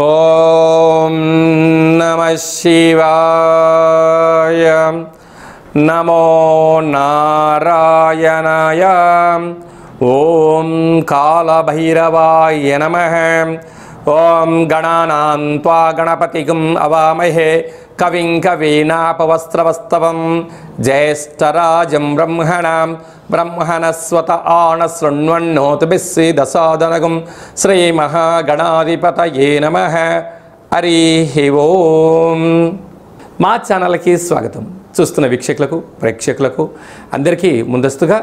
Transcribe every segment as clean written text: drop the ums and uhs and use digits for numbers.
ఓం నమః శివాయ. నమో నారాయణాయ. ఓం కాళభైరవాయ నమః. ఓం గణానాం త్వా గణపతిగం అవామహే కవిం కవీనాపవస్త్రవస్తవం జ్యేష్ఠరాజం బ్రహ్మణస్వత ఆనశృణ్వన్నోతిభిస్సిదసాదనగం శ్రీమహాగణాధిపతయే నమః. హరి ఓం. మా ఛానల్కి స్వాగతం. చూస్తున్న వీక్షకులకు ప్రేక్షకులకు అందరికీ ముందస్తుగా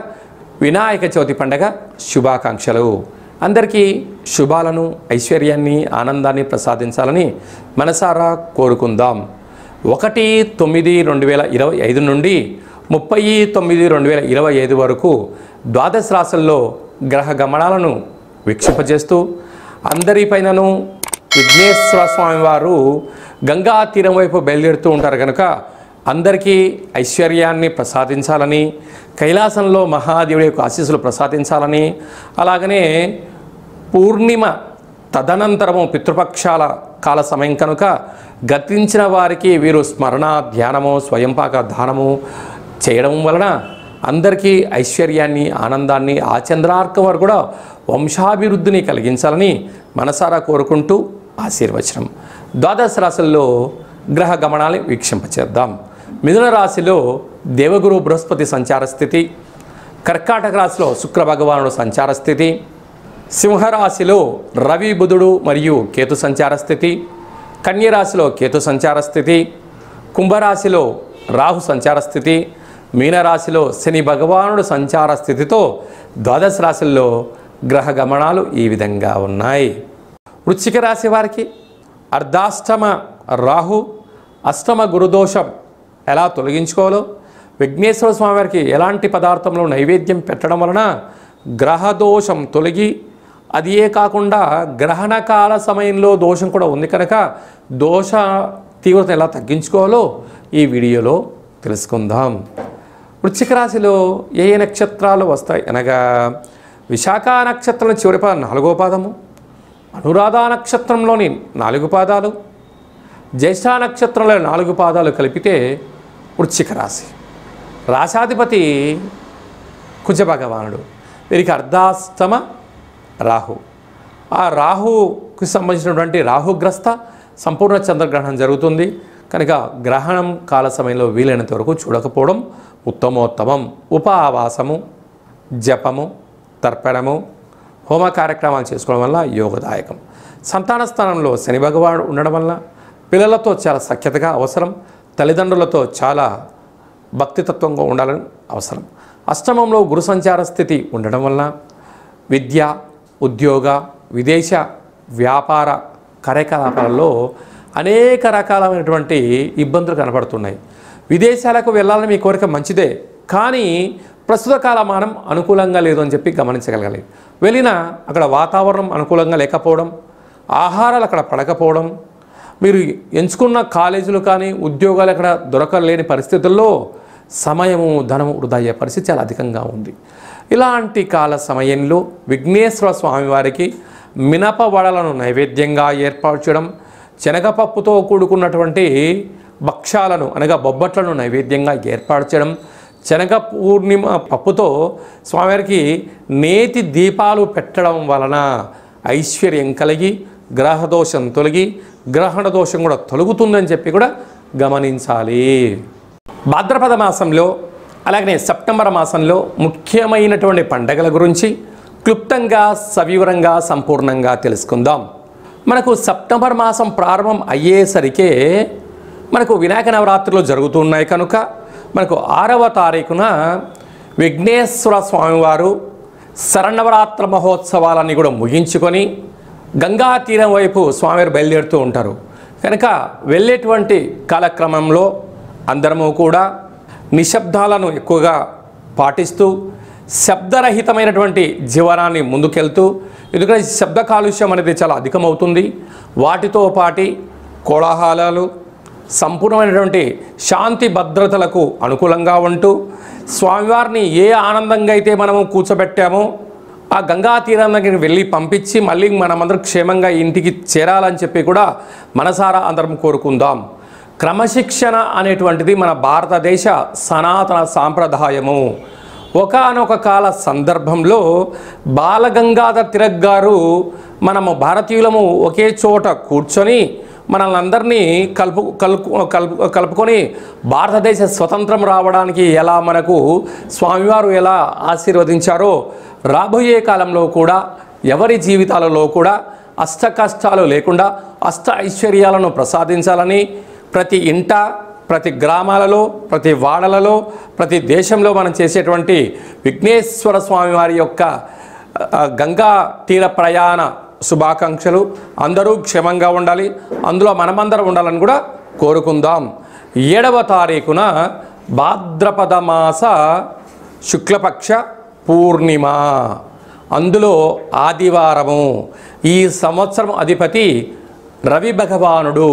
వినాయక చవితి పండగ శుభాకాంక్షలు. అందరికీ శుభాలను, ఐశ్వర్యాన్ని, ఆనందాన్ని ప్రసాదించాలని మనసారా కోరుకుందాం. 1/9/2025 నుండి 30/9/2025 వరకు ద్వాదశ రాశుల్లో గ్రహ గమనాలను వీక్షింపజేస్తూ అందరిపైనను విఘ్నేశ్వర స్వామి వారు గంగా తీరం వైపు బయలుదేరుతూ ఉంటారు కనుక అందరికీ ఐశ్వర్యాన్ని ప్రసాదించాలని, కైలాసంలో మహాదేవుడి యొక్క ఆశీస్సులు ప్రసాదించాలని, అలాగనే పూర్ణిమ తదనంతరము పితృపక్షాల కాల సమయం కనుక గతించిన వారికి వీరు స్మరణ, ధ్యానము, స్వయంపాక దానము చేయడం వలన అందరికీ ఐశ్వర్యాన్ని, ఆనందాన్ని, ఆ చంద్రార్కం వారు కూడా వంశాభివృద్ధిని కలిగించాలని మనసారా కోరుకుంటూ ఆశీర్వచనం. ద్వాదశ రాశుల్లో గ్రహ గమనాన్ని వీక్షింపచేద్దాం. మిథున రాశిలో దేవగురు బృహస్పతి సంచార స్థితి, కర్కాటక రాశిలో శుక్ర భగవానుడు సంచార స్థితి, సింహరాశిలో రవి, బుధుడు మరియు కేతు సంచార స్థితి, కన్యరాశిలో కేతు సంచార స్థితి, కుంభరాశిలో రాహు సంచార స్థితి, మీనరాశిలో శని భగవానుడు సంచార స్థితితో ద్వాదశ రాశుల్లో గ్రహ గమనాలు ఈ విధంగా ఉన్నాయి. వృశ్చిక రాశి వారికి అర్ధాష్టమ రాహు, అష్టమ గురుదోషం ఎలా తొలగించుకోవాలో, విఘ్నేశ్వర స్వామి వారికి ఎలాంటి పదార్థంలో నైవేద్యం పెట్టడం వలన గ్రహదోషం తొలగి, అదియే కాకుండా గ్రహణ కాల సమయంలో దోషం కూడా ఉంది కనుక దోష తీవ్రత ఎలా తగ్గించుకోవాలో ఈ వీడియోలో తెలుసుకుందాం. వృశ్చిక రాశిలో ఏ ఏ నక్షత్రాలు వస్తాయి అనగా విశాఖ నక్షత్రం చివరి పాదం 4వ పాదము, అనురాధ నక్షత్రంలోని 4 పాదాలు, జ్యేష్ఠ నక్షత్రంలో 4 పాదాలు కలిపితే వృశ్చిక రాశి. రాశాధిపతి కుజ భగవానుడు. వీరికి అర్ధాష్టమ రాహు. ఆ రాహుకు సంబంధించినటువంటి రాహుగ్రస్త సంపూర్ణ చంద్రగ్రహణం జరుగుతుంది కనుక గ్రహణం కాల సమయంలో వీలైనంత వరకు చూడకపోవడం ఉత్తమోత్తమం. ఉపవాసము, జపము, తర్పణము, హోమ కార్యక్రమాలు చేసుకోవడం వల్ల యోగదాయకం. సంతాన స్థానంలో శని భగవానుడు ఉండడం వల్ల పిల్లలతో చాలా సఖ్యతగా అవసరం, తల్లిదండ్రులతో చాలా భక్తితత్వంగా ఉండాలని అవసరం. అష్టమంలో గురు సంచార స్థితి ఉండడం వల్ల విద్య, ఉద్యోగ, విదేశ వ్యాపార కార్యకలాపాలలో అనేక రకాలైనటువంటి ఇబ్బందులు కనపడుతున్నాయి. విదేశాలకు వెళ్ళాలని మీ కోరిక మంచిదే, కానీ ప్రస్తుత కాలమానం అనుకూలంగా లేదు అని చెప్పి గమనించగలగాలి. వెళ్ళినా అక్కడ వాతావరణం అనుకూలంగా లేకపోవడం, ఆహారాలు అక్కడ పడకపోవడం, మీరు ఎంచుకున్న కాలేజీలు కానీ ఉద్యోగాలు అక్కడ దొరకలేని పరిస్థితుల్లో సమయము, ధనము వృధా అయ్యే పరిస్థితి చాలా అధికంగా ఉంది. ఇలాంటి కాల సమయంలో విఘ్నేశ్వర స్వామివారికి మినప వడలను నైవేద్యంగా ఏర్పాటు చేయడం, శనగపప్పుతో కూడుకున్నటువంటి భక్ష్యాలను అనగా బొబ్బట్లను నైవేద్యంగా ఏర్పాటు చేయడం, శనగ పూర్ణిమ పప్పుతో స్వామివారికి నేతి దీపాలు పెట్టడం వలన ఐశ్వర్యం కలిగి గ్రహదోషం తొలగి గ్రహణ దోషం కూడా తొలగుతుందని చెప్పి కూడా గమనించాలి. భాద్రపద మాసంలో అలాగనే సెప్టెంబర్ మాసంలో ముఖ్యమైనటువంటి పండగల గురించి క్లుప్తంగా, సవివరంగా, సంపూర్ణంగా తెలుసుకుందాం. మనకు సెప్టెంబర్ మాసం ప్రారంభం అయ్యేసరికే మనకు వినాయక నవరాత్రులు జరుగుతున్నాయి కనుక మనకు 6వ తారీఖున విఘ్నేశ్వర స్వామివారు శరన్నవరాత్ర మహోత్సవాలన్నీ కూడా ముగించుకొని గంగా తీరం వైపు స్వామివారు బయలుదేరుతూ ఉంటారు కనుక వెళ్ళేటువంటి కాలక్రమంలో అందరము కూడా నిశ్శబ్దాలను ఎక్కువగా పాటిస్తూ శబ్దరహితమైనటువంటి జీవనాన్ని ముందుకెళ్తూ, ఎందుకంటే శబ్ద కాలుష్యం అనేది చాలా అధికమవుతుంది. వాటితో పాటి కోలాహలాలు సంపూర్ణమైనటువంటి శాంతి భద్రతలకు అనుకూలంగా ఉంటూ స్వామివారిని ఏ ఆనందంగా అయితే మనము కూర్చోబెట్టామో ఆ గంగా తీరం దగ్గరికి వెళ్ళి పంపించి మళ్ళీ మనమందరం క్షేమంగా ఇంటికి చేరాలని చెప్పి కూడా మనసారా అందరం కోరుకుందాం. క్రమశిక్షణ అనేటువంటిది మన భారతదేశ సనాతన సాంప్రదాయము. ఒకానొక కాల సందర్భంలో బాలగంగాధర్ తిలక్ గారు మనము భారతీయులము ఒకే చోట కూర్చొని మనల్ని అందరినీ కలుపుకొని భారతదేశ స్వతంత్రం రావడానికి ఎలా మనకు స్వామివారు ఎలా ఆశీర్వదించారో రాబోయే కాలంలో కూడా ఎవరి జీవితాలలో కూడా అష్ట కష్టాలు లేకుండా అష్ట ఐశ్వర్యాలను ప్రసాదించాలని ప్రతి ఇంట, ప్రతి గ్రామాలలో, ప్రతి వాడలలో, ప్రతి దేశంలో మనం చేసేటువంటి విఘ్నేశ్వర స్వామి వారి యొక్క గంగా తీర ప్రయాణ శుభాకాంక్షలు. అందరూ క్షేమంగా ఉండాలి, అందులో మనమందరం ఉండాలని కూడా కోరుకుందాం. 7వ తారీఖున భాద్రపద మాస శుక్లపక్ష పూర్ణిమ, అందులో ఆదివారము. ఈ సంవత్సరం అధిపతి రవి భగవానుడు,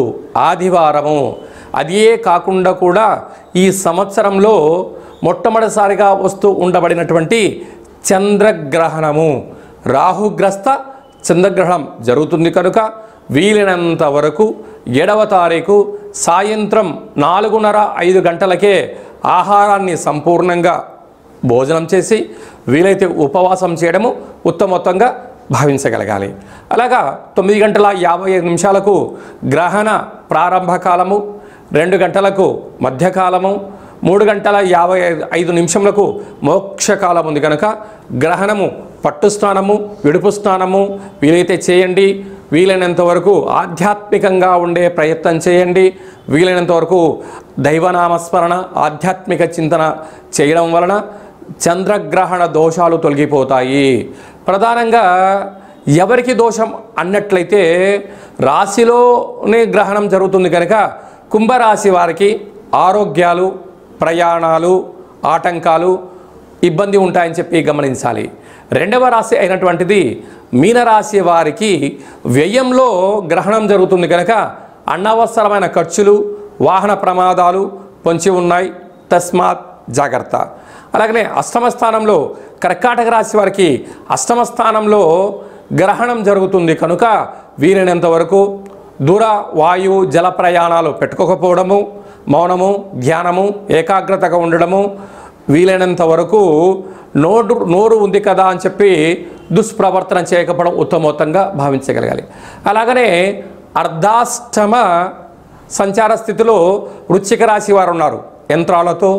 ఆదివారము. అదే కాకుండా కూడా ఈ సంవత్సరంలో మొట్టమొదటిసారిగా వస్తూ ఉండబడినటువంటి చంద్రగ్రహణము, రాహుగ్రస్త చంద్రగ్రహణం జరుగుతుంది కనుక వీలైనంత వరకు 7వ తారీఖు సాయంత్రం 4:30-5 గంటలకే ఆహారాన్ని సంపూర్ణంగా భోజనం చేసి వీలైతే ఉపవాసం చేయడము ఉత్తమోత్తంగా భావించగలగాలి. అలాగా 9:55 గ్రహణ ప్రారంభ కాలము, 2 గంటలకు మధ్యకాలము, 3:55 మోక్షకాలం ఉంది కనుక గ్రహణము పట్టు స్నానము, విడుపు స్నానము వీలైతే చేయండి. వీలైనంత వరకు ఆధ్యాత్మికంగా ఉండే ప్రయత్నం చేయండి. వీలైనంత వరకు దైవనామస్మరణ, ఆధ్యాత్మిక చింతన చేయడం వలన చంద్రగ్రహణ దోషాలు తొలగిపోతాయి. ప్రధానంగా ఎవరికి దోషం అన్నట్లయితే రాశిలోనే గ్రహణం జరుగుతుంది కనుక కుంభరాశి వారికి ఆరోగ్యాలు, ప్రయాణాలు, ఆటంకాలు, ఇబ్బంది ఉంటాయని చెప్పి గమనించాలి. 2వ రాశి అయినటువంటిది మీనరాశి వారికి వ్యయంలో గ్రహణం జరుగుతుంది కనుక అనవసరమైన ఖర్చులు, వాహన ప్రమాదాలు పొంచి ఉన్నాయి, తస్మాత్ జాగ్రత్త. అలాగనే అష్టమ స్థానంలో కర్కాటక రాశి వారికి అష్టమ స్థానంలో గ్రహణం జరుగుతుంది కనుక వీలైనంత వరకు దూర వాయు జల ప్రయాణాలు పెట్టుకోకపోవడము, మౌనము, ధ్యానము, ఏకాగ్రతగా ఉండడము, వీలైనంత వరకు నోరు ఉంది కదా అని చెప్పి దుష్ప్రవర్తన చేయకపోవడం ఉత్తమోత్తంగా భావించగలగాలి. అలాగనే అర్ధాష్టమ సంచార స్థితిలో వృశ్చిక రాశి వారు ఉన్నారు. యంత్రాలతో,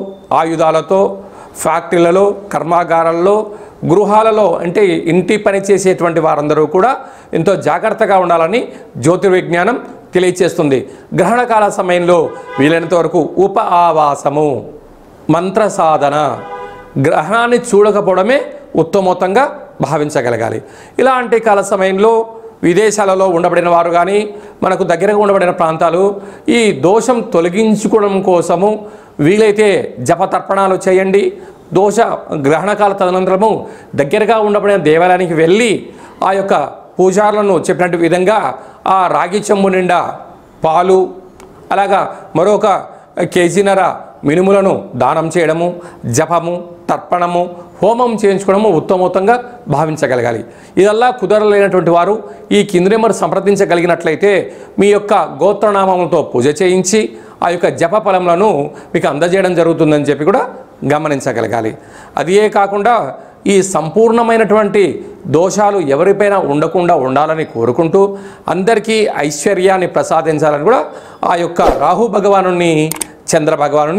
ఆయుధాలతో, ఫ్యాక్టరీలలో, కర్మాగారాల్లో, గృహాలలో అంటే ఇంటి పని చేసేటువంటి వారందరూ కూడా ఎంతో జాగ్రత్తగా ఉండాలని జ్యోతిర్విజ్ఞానం తెలియచేస్తుంది. గ్రహణకాల సమయంలో వీలైనంత వరకు ఉప ఆవాసము, మంత్ర సాధన, గ్రహణాన్ని చూడకపోవడమే ఉత్తమోత్తంగా భావించగలగాలి. ఇలాంటి కాల సమయంలో విదేశాలలో ఉండబడిన వారు కానీ మనకు దగ్గరగా ఉండబడిన ప్రాంతాలు ఈ దోషం తొలగించుకోవడం కోసము వీలైతే జపతర్పణాలు చేయండి. దోష గ్రహణకాల తదనంతరము దగ్గరగా ఉండబడిన దేవాలయానికి వెళ్ళి ఆ యొక్క పూజారులను చెప్పినట్టు విధంగా ఆ రాగి చెంబు నిండా పాలు, అలాగా మరొక కేజీన్నర మినుములను దానం చేయడము, జపము, తర్పణము, హోమం చేయించుకోవడము ఉత్తమోత్తంగా భావించగలగాలి. ఇదల్లా కుదరలేనటువంటి వారు ఈ కింది నెంబర్ సంప్రదించగలిగినట్లయితే మీ యొక్క గోత్రనామములతో పూజ చేయించి ఆ యొక్క జప ఫలములను మీకు అందజేయడం జరుగుతుందని చెప్పి కూడా గమనించగలగాలి. అదే కాకుండా ఈ సంపూర్ణమైనటువంటి దోషాలు ఎవరిపైన ఉండకుండా ఉండాలని కోరుకుంటూ అందరికీ ఐశ్వర్యాన్ని ప్రసాదించాలని కూడా ఆ యొక్క రాహు భగవాను, చంద్ర భగవాను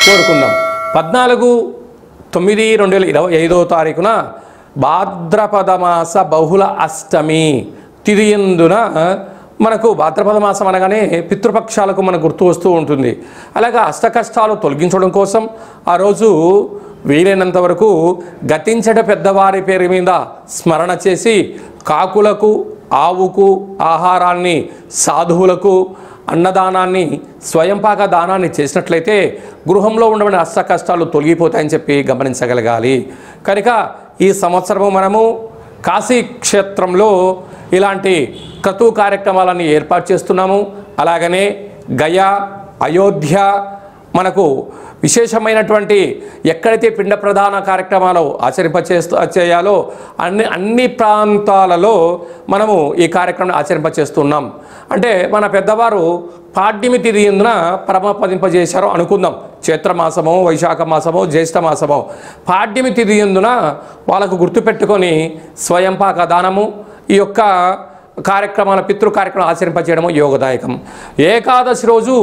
కోరుకుందాం. 14/9/2025 భాద్రపద మాస బహుళ అష్టమి తిథియందున మనకు భాద్రపద మాసం అనగానే పితృపక్షాలకు మనకు గుర్తు వస్తూ ఉంటుంది. అలాగా అష్ట కష్టాలు తొలగించడం కోసం ఆ రోజు వీలైనంత వరకు గతించట పెద్దవారి పేరు మీద స్మరణ చేసి కాకులకు, ఆవుకు ఆహారాన్ని, సాధువులకు అన్నదానాన్ని, స్వయంపాక దానాన్ని చేసినట్లయితే గృహంలో ఉండబడిన అష్ట కష్టాలు తొలగిపోతాయని చెప్పి గమనించగలగాలి. కనుక ఈ సంవత్సరము మనము కాశీ క్షేత్రంలో ఇలాంటి క్రతు కార్యక్రమాలను ఏర్పాటు చేస్తున్నాము. అలాగనే గయా, అయోధ్య, మనకు విశేషమైనటువంటి ఎక్కడైతే పిండ ప్రధాన కార్యక్రమాలు చేయాలో అన్ని ప్రాంతాలలో మనము ఈ కార్యక్రమం ఆచరింపచేస్తున్నాం. అంటే మన పెద్దవారు పాడ్యమి తిథి ఎందున పరమపదింపజేశారు అనుకుందాం. చైత్రమాసమో, వైశాఖ మాసమో, జ్యేష్ఠ మాసమో పాడ్యమి తిథి ఎందున వాళ్ళకు గుర్తుపెట్టుకొని స్వయంపాక దానము ఈ యొక్క కార్యక్రమాల పితృ కార్యక్రమాలు ఆచరింపచేయడము యోగదాయకం. ఏకాదశి రోజు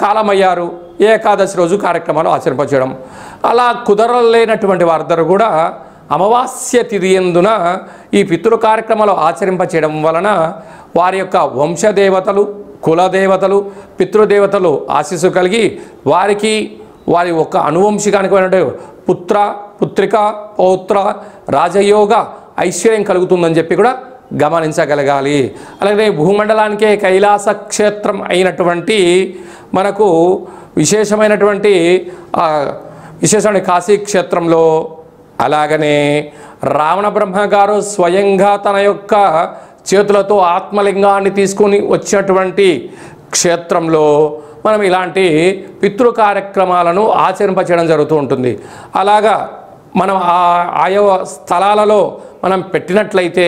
కాలమయ్యారు, ఏకాదశి రోజు కార్యక్రమాలు ఆచరింపచేయడం. అలా కుదరలేనటువంటి వారందరూ కూడా అమావాస్య తిథి ఎందున ఈ పితృ కార్యక్రమాలు ఆచరింపచేయడం వలన వారి యొక్క వంశదేవతలు, కులదేవతలు, పితృదేవతలు ఆశీస్సు కలిగి వారికి వారి యొక్క అనువంశికానికి పుత్ర, పుత్రిక, పౌత్ర, రాజయోగ ఐశ్వర్యం కలుగుతుందని చెప్పి కూడా గమనించగలగాలి. అలాగే భూమండలానికే కైలాస క్షేత్రం అయినటువంటి మనకు విశేషమైనటువంటి కాశీ క్షేత్రంలో, అలాగనే రావణ బ్రహ్మ గారు స్వయంగా తన యొక్క చేతులతో ఆత్మలింగాన్ని తీసుకొని వచ్చినటువంటి క్షేత్రంలో మనం ఇలాంటి పితృ కార్యక్రమాలను ఆచరింపచేయడం జరుగుతూ ఉంటుంది. అలాగా మనం ఆయా స్థలాలలో మనం పెట్టినట్లయితే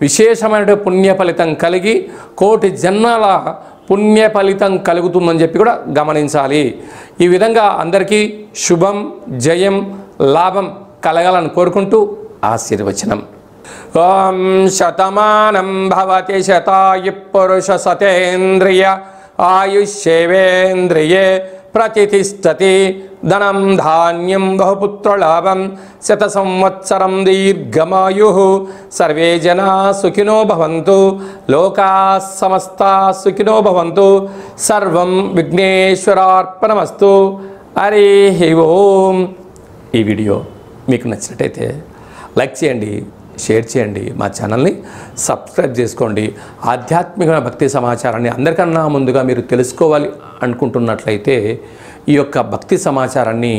విశేషమైన పుణ్య ఫలితం కలిగి కోటి జన్మల పుణ్య ఫలితం కలుగుతుందని చెప్పి కూడా గమనించాలి. ఈ విధంగా అందరికీ శుభం, జయం, లాభం కలగాలని కోరుకుంటూ ఆశీర్వచనం. ఓం శతమానం భవతి శతాయు పురుష సతేంద్రియ ఆయుష్యేవేంద్రియే ప్రతిష్టతి ధనం ధాన్యం బహుపుత్రలాభం శత సంవత్సరం దీర్ఘమాయు సర్వే జనా సుఖినో భవంతు లోకా సమస్తా సుఖినో భవంతు సర్వం విఘ్నేశ్వరార్పణమస్తు. హరి ఓం. ఈ వీడియో మీకు నచ్చినట్టయితే లైక్ చేయండి, షేర్ చేయండి, మా ఛానల్ని సబ్స్క్రైబ్ చేసుకోండి. ఆధ్యాత్మిక భక్తి సమాచారాన్ని అందరికన్నా ముందుగా మీరు తెలుసుకోవాలి అనుకుంటున్నట్లయితే ఈ యొక్క భక్తి సమాచారాన్ని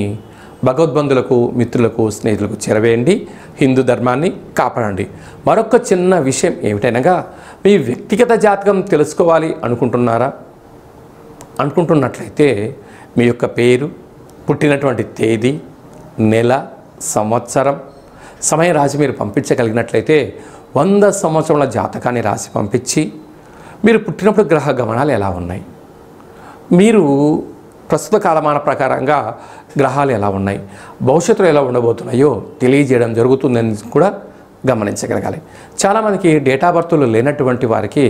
భగవద్బంధులకు, మిత్రులకు, స్నేహితులకు చేరవేయండి. హిందూ ధర్మాన్ని కాపాడండి. మరొక చిన్న విషయం ఏమిటనగా, మీ వ్యక్తిగత జాతకం తెలుసుకోవాలి అనుకుంటున్నట్లయితే మీ యొక్క పేరు, పుట్టినటువంటి తేదీ, నెల, సంవత్సరం, సమయం రాసి మీరు పంపించగలిగినట్లయితే 100 సంవత్సరాల జాతకాన్ని రాసి పంపించి మీరు పుట్టినప్పుడు గ్రహ గమనాలు ఎలా ఉన్నాయి, మీరు ప్రస్తుత కాలమాన ప్రకారంగా గ్రహాలు ఎలా ఉన్నాయి, భవిష్యత్తులో ఎలా ఉండబోతున్నాయో తెలియజేయడం జరుగుతుందని కూడా గమనించగలగాలి. చాలామందికి డేటా బర్త్లు లేనటువంటి వారికి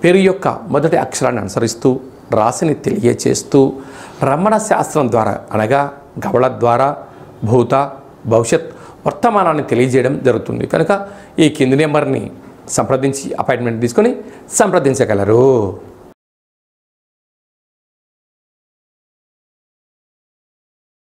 పేరు యొక్క మొదటి అక్షరాన్ని అనుసరిస్తూ రాశిని తెలియచేస్తూ రమణ శాస్త్రం ద్వారా అనగా గవళ ద్వారా భూత, భవిష్యత్, వర్తమానాన్ని తెలియజేయడం జరుగుతుంది. కనుక ఈ కింది నెంబర్ని సంప్రదించి అపాయింట్మెంట్ తీసుకొని సంప్రదించగలరు.